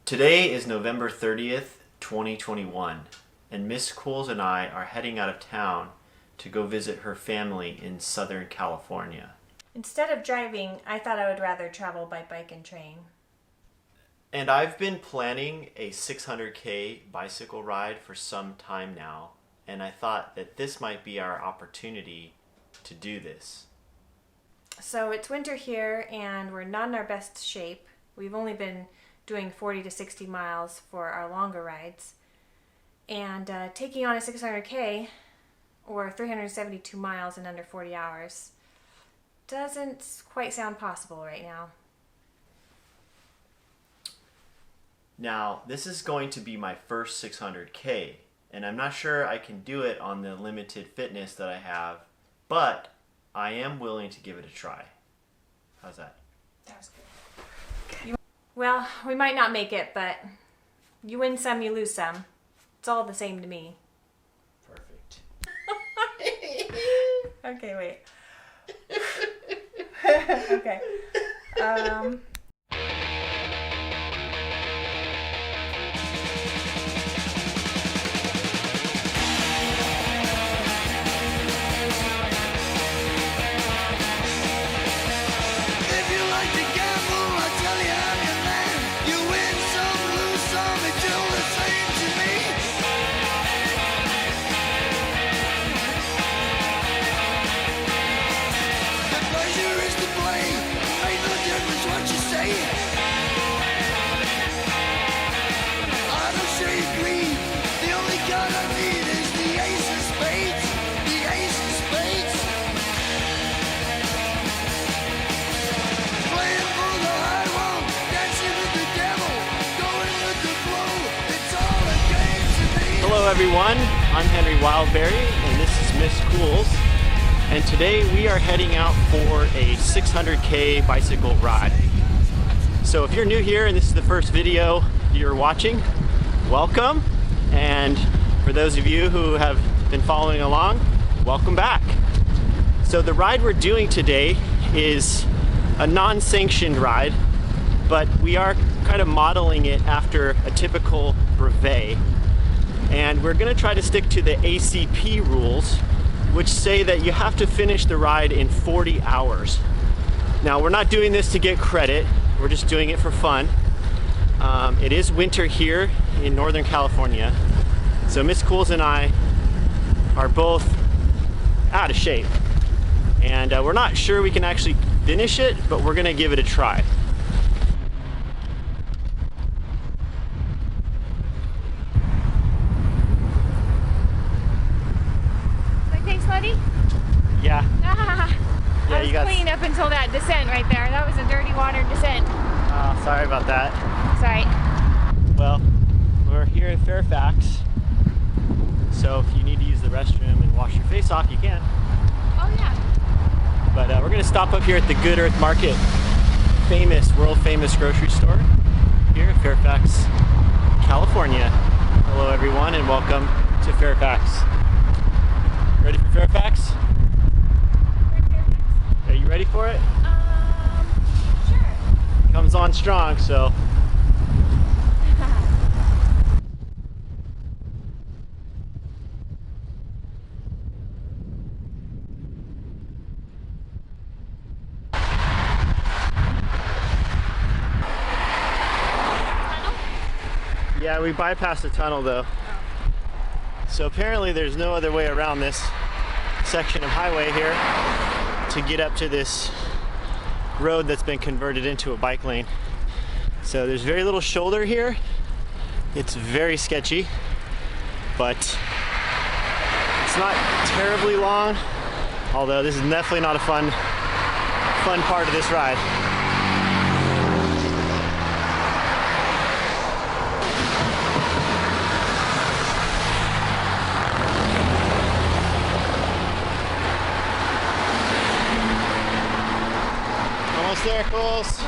Today is November 30th, 2021, and Miss Cools and I are heading out of town to go visit her family in Southern California. Instead of driving, I thought I would rather travel by bike and train. And I've been planning a 600K bicycle ride for some time now, and I thought that this might be our opportunity to do this. So it's winter here and we're not in our best shape. We've only been doing 40 to 60 miles for our longer rides. And taking on a 600K or 372 miles in under 40 hours doesn't quite sound possible right now. Now, this is going to be my first 600K, and I'm not sure I can do it on the limited fitness that I have, but I am willing to give it a try. How's that? That was good. Well, we might not make it, but you win some, you lose some. It's all the same to me. Perfect. Okay, wait. Okay. Hello everyone, I'm Henry Wildberry and this is Miss Cools, and today we are heading out for a 600K bicycle ride. So if you're new here and this is the first video you're watching, welcome, and for those of you who have been following along, welcome back. So the ride we're doing today is a non-sanctioned ride, but we are kind of modeling it after a typical brevet. And we're going to try to stick to the ACP rules, which say that you have to finish the ride in 40 hours. Now, we're not doing this to get credit, we're just doing it for fun. It is winter here in Northern California, so Miss Cools and I are both out of shape. And we're not sure we can actually finish it, but we're going to give it a try. Yeah. I was clean up until that descent right there. That was a dirty water descent. Oh, sorry about that. Sorry. Well, we're here in Fairfax, so if you need to use the restroom and wash your face off, you can. Oh yeah. But we're going to stop up here at the Good Earth Market, world famous grocery store here in Fairfax, California. Hello everyone and welcome to Fairfax. Ready for Fairfax? Are you ready for it? Sure. Comes on strong, so. Yeah, we bypassed the tunnel though. So apparently there's no other way around this section of highway here to get up to this road that's been converted into a bike lane. So there's very little shoulder here. It's very sketchy, but it's not terribly long, although this is definitely not a fun part of this ride. There, Cools.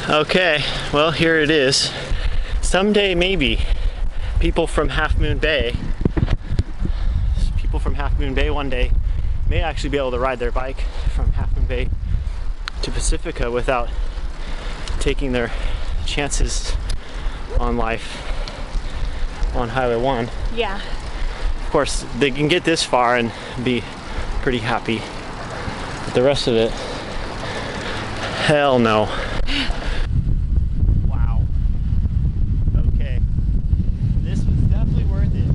Okay, well here it is. Someday maybe people from Half Moon Bay one day may actually be able to ride their bike from Half Moon Bay to Pacifica without taking their chances on life on Highway 1. Yeah. Of course, they can get this far and be pretty happy. But the rest of it, hell no. Wow. Okay. This was definitely worth it.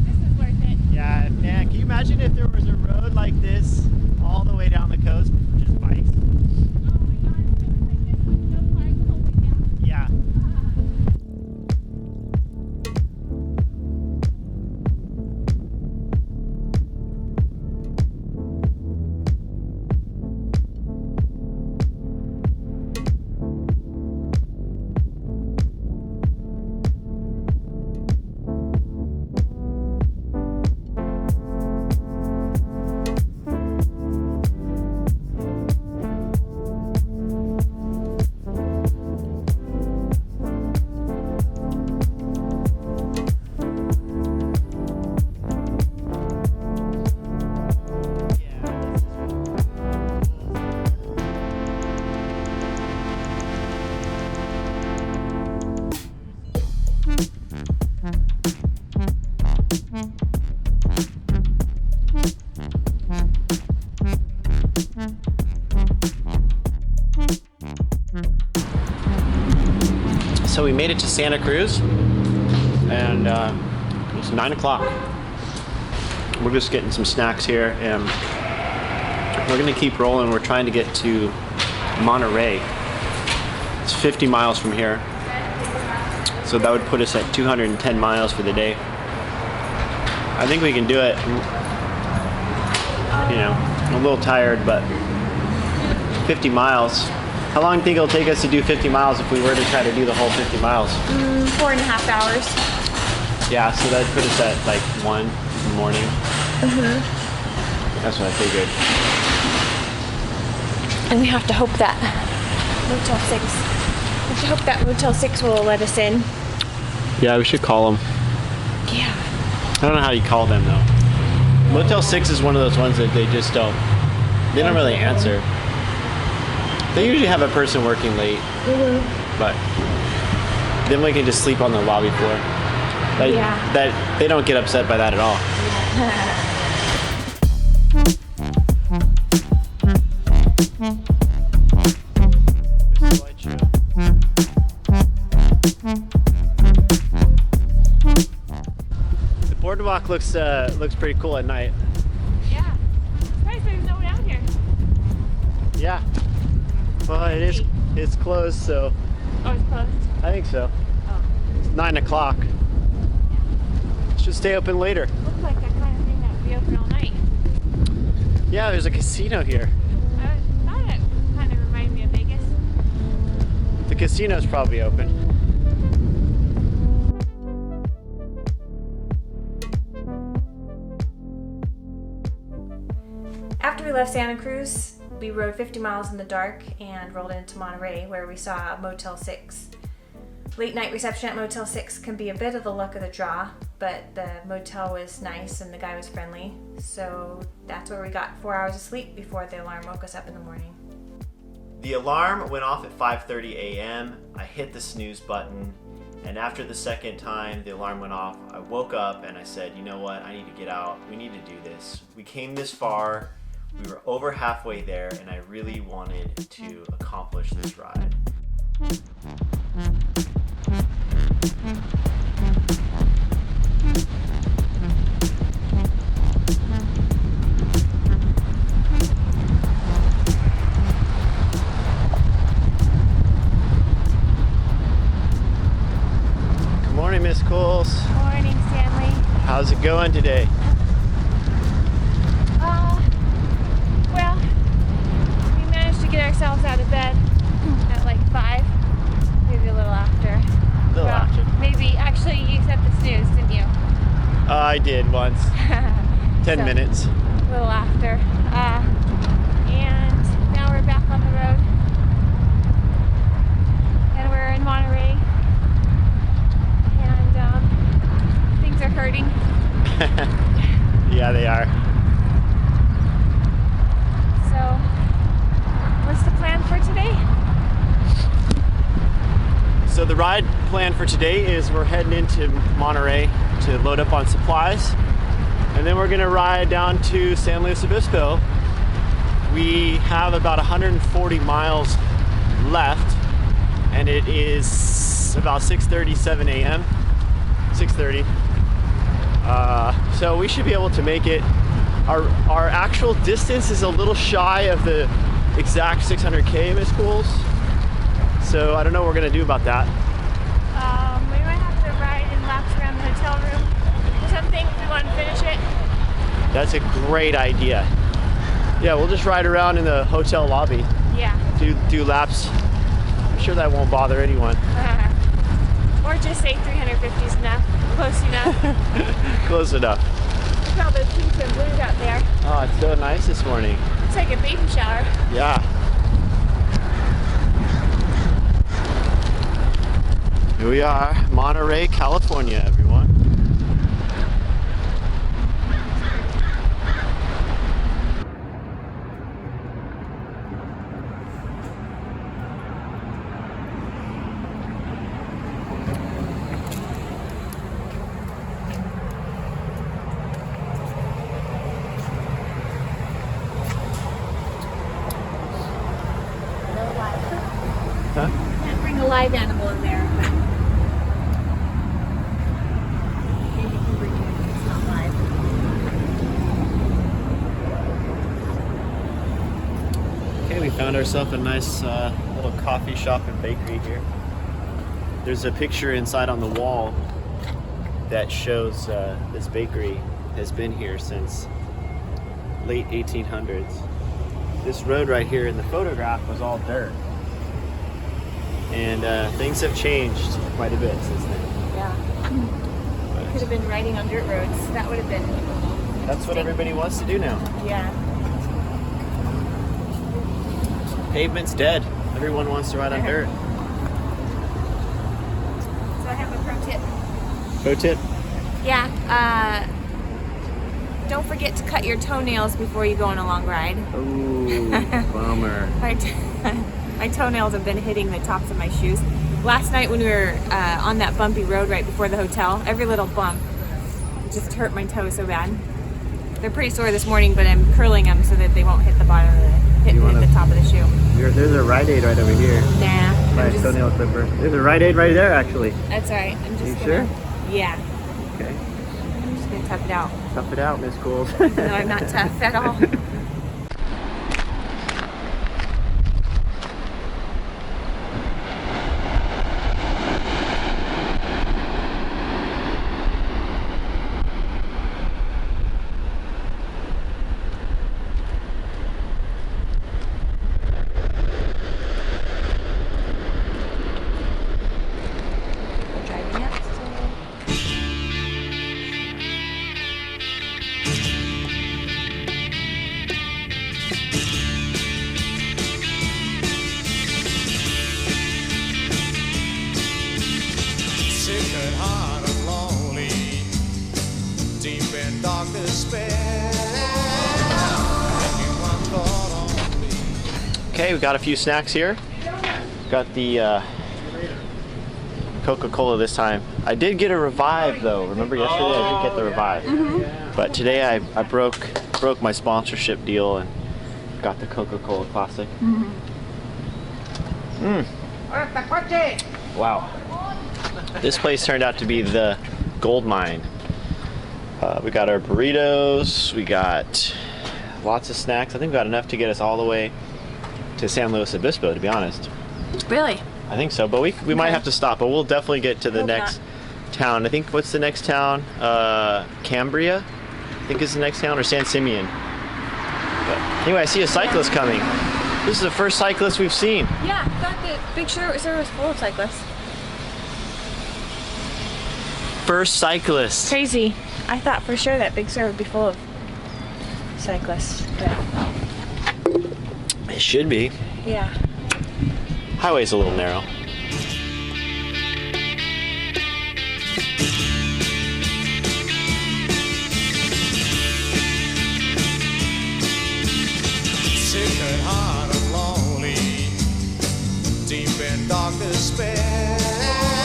This is worth it. Yeah, man, can you imagine if there was a road like this all the way down the coast, just bikes? Oh my god, it was like this with no cars holding down. Yeah. So we made it to Santa Cruz, and it's 9 o'clock. We're just getting some snacks here, and we're gonna keep rolling. We're trying to get to Monterey. It's 50 miles from here, so that would put us at 210 miles for the day. I think we can do it. You know, I'm a little tired, but 50 miles. How long do you think it'll take us to do 50 miles if we were to try to do the whole 50 miles? 4.5 hours. Yeah, so that'd put us at like 1 in the morning. That's what I figured. And we have to hope that Motel 6. We have to hope that Motel 6 will let us in. Yeah, we should call them. Yeah. I don't know how you call them though. Motel 6 is one of those ones that they just don't. They don't really answer. They usually have a person working late, but then we can just sleep on the lobby floor. That they don't get upset by that at all. The boardwalk looks pretty cool at night. Yeah. It's nice there's no one out here. Yeah. Well, it's closed, so Oh, it's closed? I think so. Oh. It's 9 o'clock. Should stay open later. Looks like that kind of thing that would be open all night. Yeah, there's a casino here. I thought it kind of reminded me of Vegas. The casino's probably open. After we left Santa Cruz, we rode 50 miles in the dark and rolled into Monterey, where we saw Motel 6. Late night reception at Motel 6 can be a bit of the luck of the draw, but the motel was nice and the guy was friendly, so that's where we got 4 hours of sleep before the alarm woke us up in the morning. The alarm went off at 5:30 a.m. I hit the snooze button, and after the second time the alarm went off, I woke up and I said, you know what, I need to get out. We need to do this. We came this far. We were over halfway there, and I really wanted to accomplish this ride. Good morning, Miss Coles. Morning, Stanley. How's it going today? Well, we managed to get ourselves out of bed at like 5, maybe a little after. A little after. Maybe, actually, you set the snooze, didn't you? I did once. 10 minutes. A little after. And now we're back on the road. And we're in Monterey. And things are hurting. Yeah, they are. So, what's the plan for today? ride plan for today is we're heading into Monterey to load up on supplies, and then we're gonna ride down to San Luis Obispo. We have about 140 miles left, and it is about 6:37 a.m. 6:30. So we should be able to make it. Our actual distance is a little shy of the exact 600K, Miss Cools. So I don't know what we're gonna do about that. We might have to ride in laps around the hotel room or something if we want to finish it. That's a great idea. Yeah, we'll just ride around in the hotel lobby. Yeah. Do laps. I'm sure that won't bother anyone. Or just say 350 is enough. Close enough. Close enough. Look at all those pinks and blues out there. Oh, it's so nice this morning. It's like a baby shower. Yeah. Here we are, Monterey, California, everyone. Huh? Can't bring a live animal in there. Maybe you can bring it if it's not live. Okay, we found ourselves a nice little coffee shop and bakery here. There's a picture inside on the wall that shows this bakery has been here since late 1800s. This road right here in the photograph was all dirt. And things have changed quite a bit since then. Yeah. Could have been riding on dirt roads. That would have been. That's what everybody wants to do now. Yeah. Pavement's dead. Everyone wants to ride on dirt. So I have a pro tip. Pro tip? Yeah. Don't forget to cut your toenails before you go on a long ride. Ooh, bummer. My toenails have been hitting the tops of my shoes. Last night when we were on that bumpy road right before the hotel, every little bump just hurt my toes so bad. They're pretty sore this morning, but I'm curling them so that they won't hit the bottom of hit the top of the shoe. There's a Rite Aid right over here. Nah. Nice toenail clipper. There's a Rite Aid right there, actually. That's all right. I'm just gonna, sure? Yeah. Okay. I'm just gonna tough it out. Tough it out, Miss Cools. No, I'm not tough at all. Driving up still. Sick at heart and lonely, deep in dark despair. Anyone thought on me? Okay, we got a few snacks here. Got the Coca-Cola this time. I did get a Revive though. Remember yesterday I did get the Revive. But today I broke my sponsorship deal and got the Coca-Cola Classic. Wow. This place turned out to be the gold mine. We got our burritos, we got lots of snacks. I think we got enough to get us all the way to San Luis Obispo, to be honest. Really? I think so, but we might have to stop, but we'll definitely get to the Hope next town. I think, what's the next town? Cambria, I think is the next town, or San Simeon. But anyway, I see a cyclist coming. This is the first cyclist we've seen. Yeah, I thought the Big Sur was full of cyclists. First cyclist. Crazy. I thought for sure that Big Sur would be full of cyclists. But It should be. yeah. Highway's a little narrow. Sick at heart and lonely, deep in dark despair.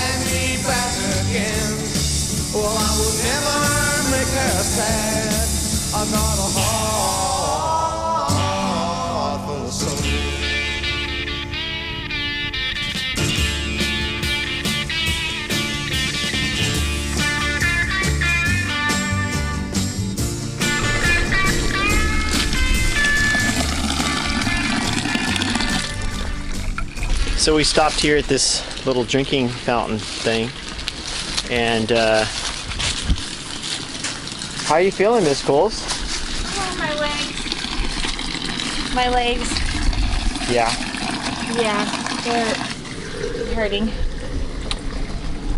had me back again. Well, I would never make her sad. I got a heart full of soul. So we stopped here at this little drinking fountain thing, and how are you feeling, Miss Coles? Oh, my legs. My legs. Yeah. Yeah, they're hurting.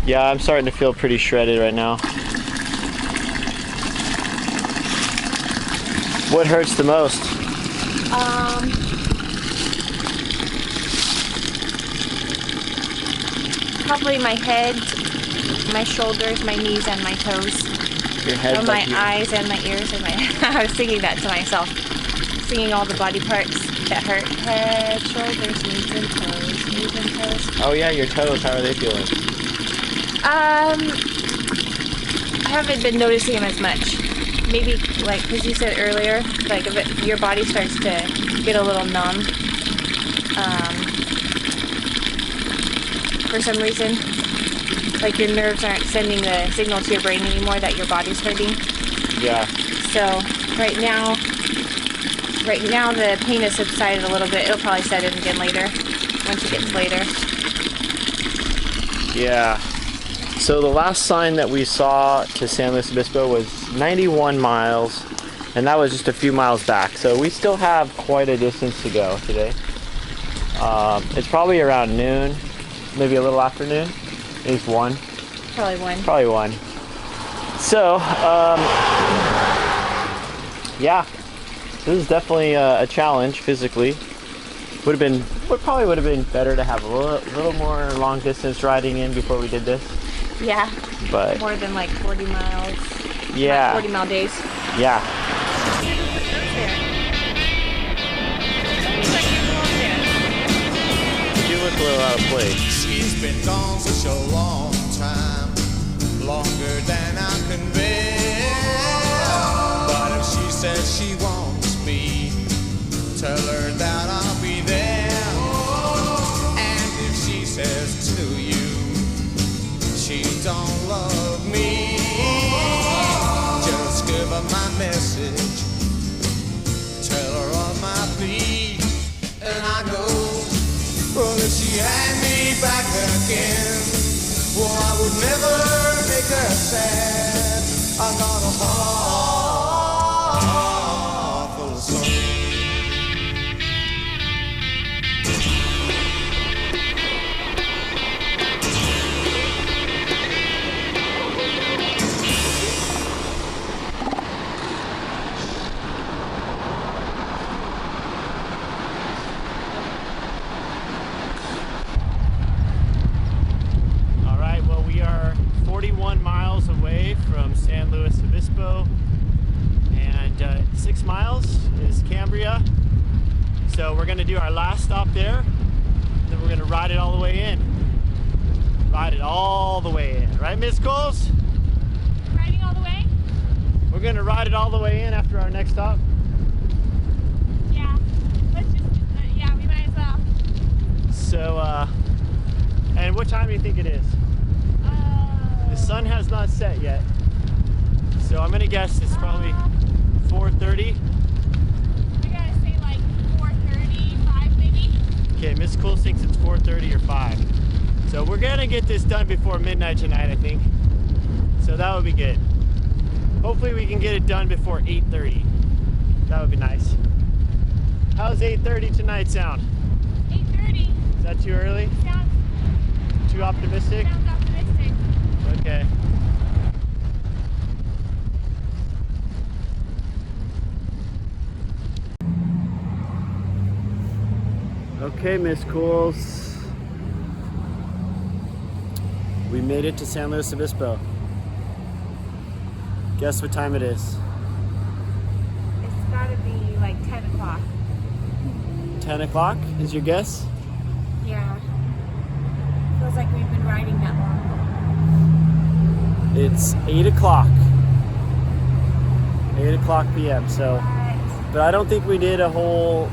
Yeah, I'm starting to feel pretty shredded right now. What hurts the most? Probably my head, my shoulders, my knees, and my toes. Your head, Or my eyes and my ears and my... I was singing that to myself. Singing all the body parts that hurt. Head, shoulders, knees, and toes. Knees and toes. Oh yeah, your toes. How are they feeling? I haven't been noticing them as much. Maybe, like, because you said earlier, like, if your body starts to get a little numb. For some reason, like your nerves aren't sending the signal to your brain anymore that your body's hurting. Yeah. So right now the pain has subsided a little bit. It'll probably set in again later, once it gets later. Yeah. So the last sign that we saw to San Luis Obispo was 91 miles, and that was just a few miles back. So we still have quite a distance to go today. It's probably around noon. Maybe a little after noon, at least 1. Probably 1. Probably 1. So, yeah, this is definitely a challenge physically. Probably would have been better to have a little more long distance riding in before we did this. Yeah. But more than like 40 miles. Yeah. 40 mile days. Yeah. You look a little out of place. She's been gone such a long time, longer than I can bear. But if she says she wants me, tell her that I'll be there. And if she says to you, she don't love me, just give her my message, tell her of my plea, and I know. Well, if she had me back again, well, I would never make her sad. I got a heart full of soul. All right, well, we are 41 miles away from San Luis Obispo, and 6 miles is Cambria. So we're gonna do our last stop there, then we're gonna ride it all the way in. Ride it all the way in, right, Miss Coles? Riding all the way? We're gonna ride it all the way in after our next stop. Yeah. Let's just, yeah, we might as well. So, and what time do you think it is? The sun has not set yet. So I'm gonna guess it's probably 4:30. We gotta say like 4:30, 5 maybe. Okay, Miss Coles thinks it's 4:30 or 5. So we're gonna get this done before midnight tonight, I think. So that would be good. Hopefully we can get it done before 8:30. That would be nice. How's 8:30 tonight sound? 8:30. Is that too early? Sounds Too optimistic? optimistic. Okay. Okay, Miss Coles. We made it to San Luis Obispo. Guess what time it is? It's gotta be like 10 o'clock. 10 o'clock is your guess? Yeah. Feels like we've been riding that long. It's 8 o'clock. 8 o'clock p.m. So, but I don't think we did a whole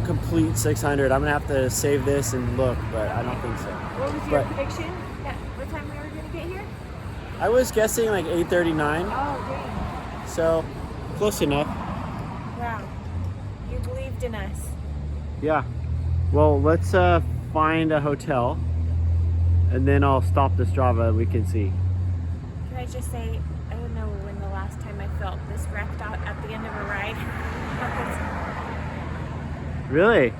complete 600. I'm gonna have to save this and look, but I don't think so. What was your prediction? What time we were gonna get here? I was guessing like 8:39. Oh, dang. So, close enough. Wow. You believed in us. Yeah. Well, let's find a hotel, and then I'll stop the Strava. We can see. Can I just say, I don't know when the last time I felt this wrecked out at the end of a ride. Really?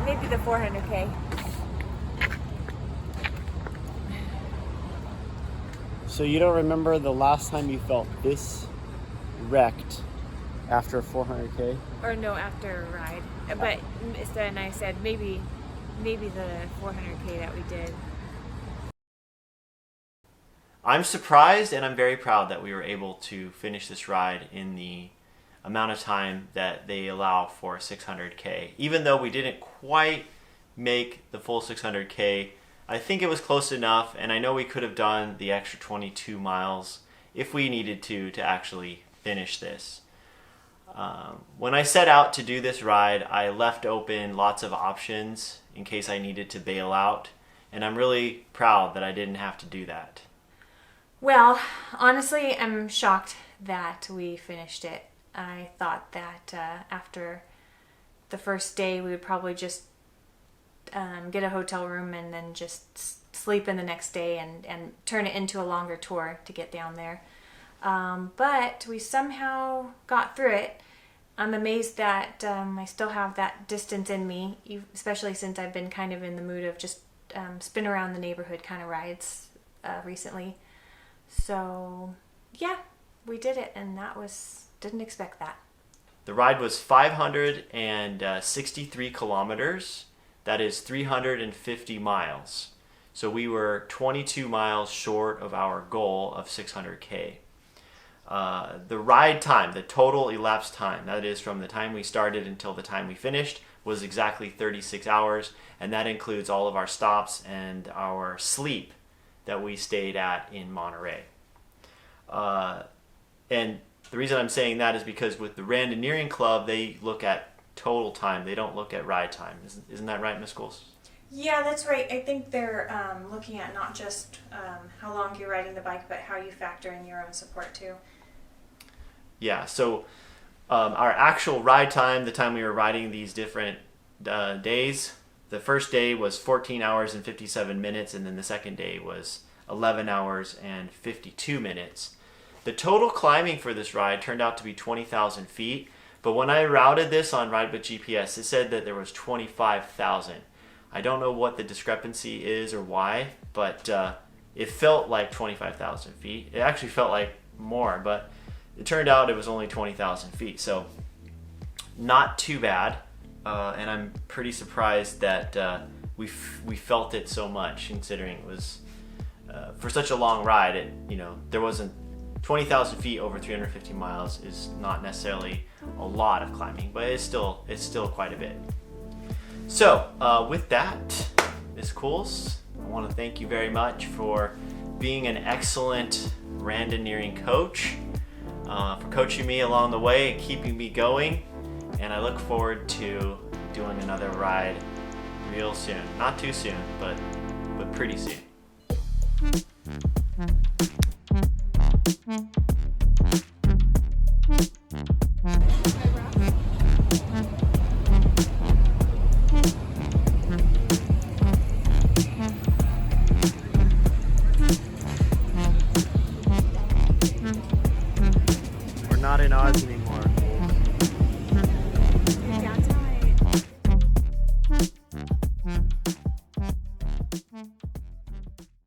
Maybe the 400K. So you don't remember the last time you felt this wrecked after a 400K? Or no, after a ride. But then I said maybe the 400K that we did. I'm surprised and I'm very proud that we were able to finish this ride in the amount of time that they allow for a 600K. Even though we didn't quite make the full 600K, I think it was close enough, and I know we could have done the extra 22 miles if we needed to actually finish this. When I set out to do this ride, I left open lots of options in case I needed to bail out, and I'm really proud that I didn't have to do that. Well, honestly, I'm shocked that we finished it. I thought that after the first day we would probably just get a hotel room and then just sleep in the next day and turn it into a longer tour to get down there. But we somehow got through it. I'm amazed that I still have that distance in me, especially since I've been kind of in the mood of just spin around the neighborhood kind of rides recently. So yeah, we did it, and didn't expect that. The ride was 563 kilometers. That is 350 miles. So we were 22 miles short of our goal of 600K. The ride time, the total elapsed time, that is from the time we started until the time we finished, was exactly 36 hours, and that includes all of our stops and our sleep that we stayed at in Monterey. And the reason I'm saying that is because with the Randoneering Club, they look at total time. They don't look at ride time. Isn't that right, Miss Schools? Yeah, that's right. I think they're looking at not just how long you're riding the bike, but how you factor in your own support too. Yeah, so our actual ride time, the time we were riding these different days, the first day was 14 hours and 57 minutes, and then the second day was 11 hours and 52 minutes. The total climbing for this ride turned out to be 20,000 feet, but when I routed this on Ridebook GPS, it said that there was 25,000. I don't know what the discrepancy is or why, but it felt like 25,000 feet. It actually felt like more, but it turned out it was only 20,000 feet, so not too bad. And I'm pretty surprised that we felt it so much, considering it was for such a long ride. There wasn't 20,000 feet over 350 miles is not necessarily a lot of climbing, but it's still quite a bit. So with that, Ms. Cools, I want to thank you very much for being an excellent Randoneering coach, for coaching me along the way and keeping me going. And I look forward to doing another ride real soon. Not too soon, but pretty soon. We're not in Oz anymore. Down tonight.